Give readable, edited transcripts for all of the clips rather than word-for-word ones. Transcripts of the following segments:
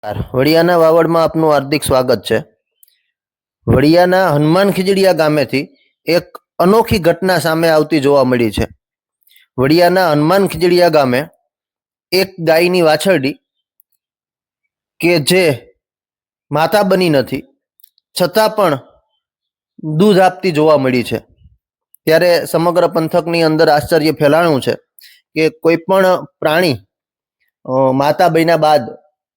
વડિયાના વાવડમાં આપનું હાર્દિક સ્વાગત છે। વડિયાના હનુમાન ખીજડીયા ગામેથી એક અનોખી ઘટના સામે આવતી જોવા મળી છે। વડિયાના હનુમાન ખીજડીયા ગામે એક ગાયની વાછરડી કે જે માતા બની નથી છતાં પણ દૂધ આપતી જોવા મળી છે। ત્યારે સમગ્ર પંથકની અંદર આશ્ચર્ય ફેલાણું છે કે કોઈ પણ પ્રાણી માતા બન્યા બાદ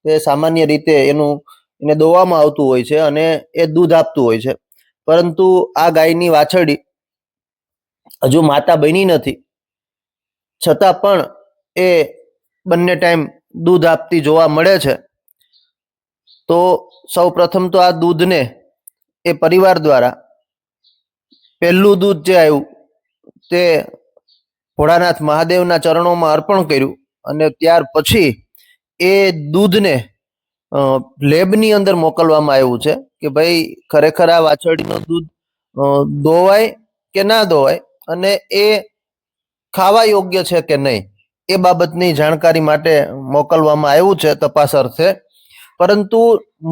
તે સામાન્ય રીતે એને દોવામાં આવતું હોય છે અને એ દૂધ આપતું હોય છે, પરંતુ આ ગાયની વાછરડી હજુ માતા બની નથી છતાં પણ એ બંને ટાઈમ દૂધ આપતી જોવા મળે છે। તો સૌ પ્રથમ તો આ દૂધને એ પરિવાર દ્વારા પહેલું દૂધ જે આવ્યું તે ભોળાનાથ મહાદેવના ચરણોમાં અર્પણ કર્યું અને ત્યાર પછી એ દૂધને લેબની અંદર મોકલવામાં આવ્યું છે કે ભાઈ ખરેખર આ વાછરડીનું દૂધ દોવાય કે ના દોવાય અને એ ખાવા યોગ્ય છે કે નહીં એ બાબતની જાણકારી માટે મોકલવામાં આવ્યું છે તપાસ અર્થે। પરંતુ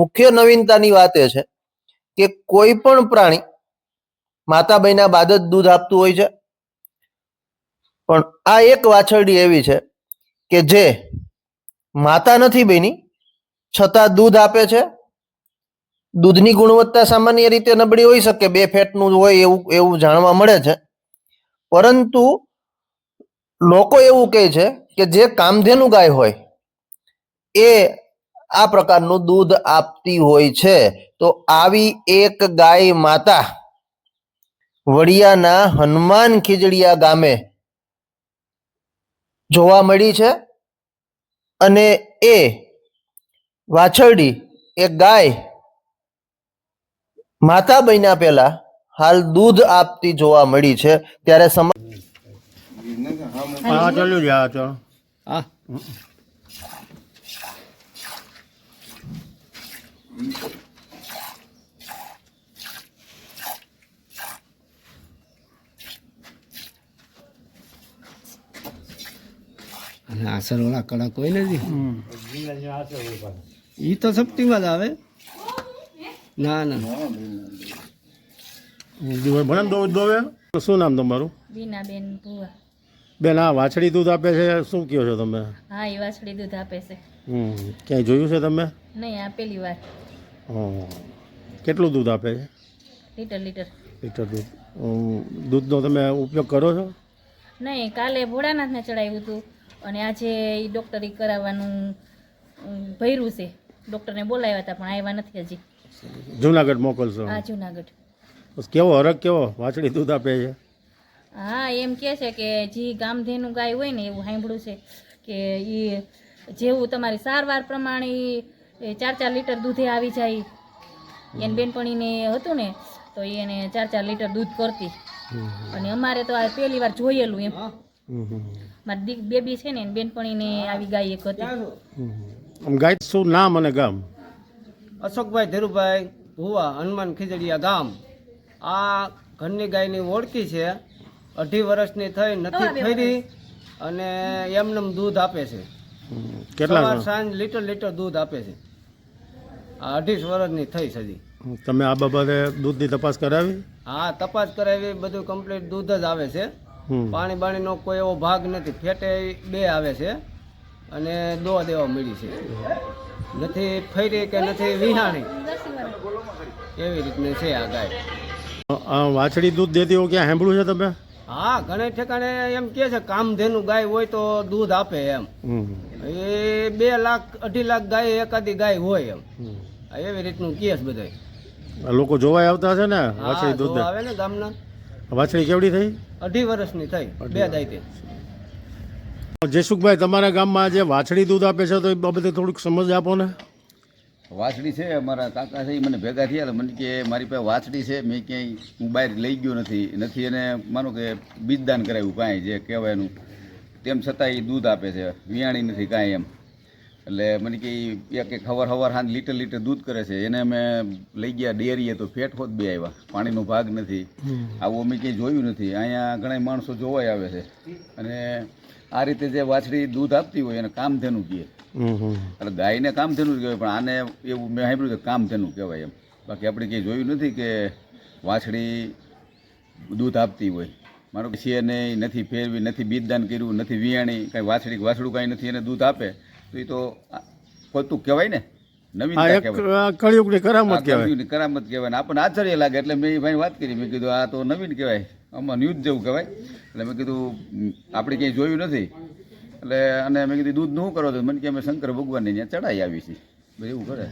મુખ્ય નવીનતાની વાત એ છે કે કોઈ પણ પ્રાણી માતા બન્યા બાદ જ દૂધ આપતું હોય છે, પણ આ એક વાછરડી એવી છે કે જે માતા નથી બની છતાં દૂધ આપે છે। દૂધની ગુણવત્તા સામાન્ય રીતે નબળી હોઈ શકે, 2 ફેટનું હોય એવું જાણવા મળે છે, પરંતુ લોકો એવું કહે છે કે જે કામધેનુ ગાય હોય એ આ પ્રકારનું દૂધ આપતી હોય છે। તો આવી એક ગાય માતા વડિયાના હનુમાન ખીજડીયા ગામે જોવા મળી છે અને એ વાછરડી એક ગાય માતા બન્યા પહેલા હાલ દૂધ આપતી જોવા મળી છે। ત્યારે આસર વાળા કડા કોઈ નથી, ઈ તો સપ્તીમાં જ આવે। ના ના ભણે દોવે દોવે શું નામ તમારું? બીનાબેન ભુવા। બેન, આ વાછડી દૂધ આપે છે, શું કહો છો તમે? હા, એ વાછડી દૂધ આપે છે। ક્યાંય જોયું છે તમે? નહીં, આ પહેલી વાર। કેટલું દૂધ આપે છે? લીટર લીટર દૂધ। દૂધનો તમે ઉપયોગ કરો છો? નહીં, કાલે ભોળાનાથને ચડાવ્યું હતું અને આજે એ ડૉક્ટરી કરાવવાનું ભર્યું છે। ડૉક્ટરને બોલાવ્યા હતા પણ આવ્યા નથી હજી। જુનાગઢ મોકલશો? હા, જુનાગઢ। કેવો હરખ કેવો વાછડી દૂધ આપે છે? હા, એમ કહે છે કે જે ગામધેનું ગાય હોય ને એવું સાંભળ્યું છે કે એ જેવું તમારી સારવાર પ્રમાણે એ 4 લીટર દૂધે આવી જાય। એને બેનપણીને હતું ને તો એને 4 લીટર દૂધ કરતી અને અમારે તો આ પહેલી વાર જોયેલું એમ। મારી બેબી છે ને બેનપણીને આવી ગાય એક હતી। ગાય શું નામ અને ગામ? અશોકભાઈ ધીરુભાઈ ભુવા, હનુમાન ખીજડીયા ગામ। આ ઘરની ગાયની ઓળખી છે, 2.5 વર્ષની થઈ નથી ફરી અને એમનેમ દૂધ આપે છે। સવાર સાંજ લીટર દૂધ આપે છે। આ 2.5 વર્ષની થઈ સજી। તમે આ બાબતે દૂધની તપાસ કરાવી? હા, તપાસ કરાવી, બધું કમ્પ્લીટ દૂધ જ આવે છે। પાણી બાણીનો કોઈ એવો ભાગ નથી, ફેટે 2 આવે છે અને દોવા દેવા મળી છે, નથી ફરી કે નથી વિહાણી, એવી રીતની છે આ ગાય। વાછડી દૂધ દેતી હોય ક્યાં સાંભળ્યું છે તમે? હા, ઘણા ઠેકાણે એમ કે છે કામધેનુ ગાય હોય તો દૂધ આપે એમ। એ 2 લાખ 2.5 લાખ ગાય એકાદી ગાય હોય એમ, એવી રીતનું કેસ બધાય લોકો જોવાય આવતા છે ને વાછડી દૂધ આવે ને ગામના। વાછડી કેવડી થઈ? 2.5 વર્ષની થઈ, 2 દાયતે। જયસુખભાઈ, તમારા ગામમાં જે વાછડી દૂધ આપે છે તો એ બાબતે થોડીક સમજ આપો ને। વાછડી છે, અમારા કાકા છે, મને ભેગા થયા મને કે મારી પાસે વાછડી છે, મેં ક્યાંય હું બહાર લઈ ગયો નથી એને માનો કે બીજદાન કરાવ્યું કાંઈ જે કહેવાય એનું, તેમ છતાં એ દૂધ આપે છે, વિયાણી નથી કાંઈ એમ। એટલે મને કે એક હવાર હાંજ લીટર દૂધ કરે છે, એને અમે લઈ ગયા ડેરીએ તો ફેટ હોત 2 આવ્યા, પાણીનો ભાગ નથી, આવું અમે ક્યાંય જોયું નથી। અહીંયા ઘણા માણસો જોવાય આવે છે અને આ રીતે જે વાછડી દૂધ આપતી હોય એને કામધેનું કહે. એટલે ગાયને કામધેનું જ કહેવાય, પણ આને એવું મેં સાંભળ્યું કે કામધેનું કહેવાય એમ. બાકી આપણે કંઈ જોયું નથી કે વાછડી દૂધ આપતી હોય. માનો કે છે નહીં, નથી ફેરવી, નથી બીજદાન કર્યું, નથી વિયાણી, કાંઈ વાછડું કાંઈ નથી, એને દૂધ આપે તો એ તો પોતું કહેવાય ને, આ નવીનતા એક કહેવાય, કળિયુગની કરામત આ કહેવાય. કળિયુગની કરામત કહેવાય. ને આપણને આશ્ચર્ય લાગે. એટલે મેં એ ભાઈ વાત કરી, મેં કીધું આ તો નવીન કહેવાય, આમાં ન્યૂઝ જેવું કહેવાય. એટલે મેં કીધું આપણે ક્યાંય જોયું નથી. એટલે અને મેં કીધું દૂધનું શું કરો તો મને કે અમે શંકર ભગવાનને ત્યાં ચડાઈ આવી છીએ. એવું કરે.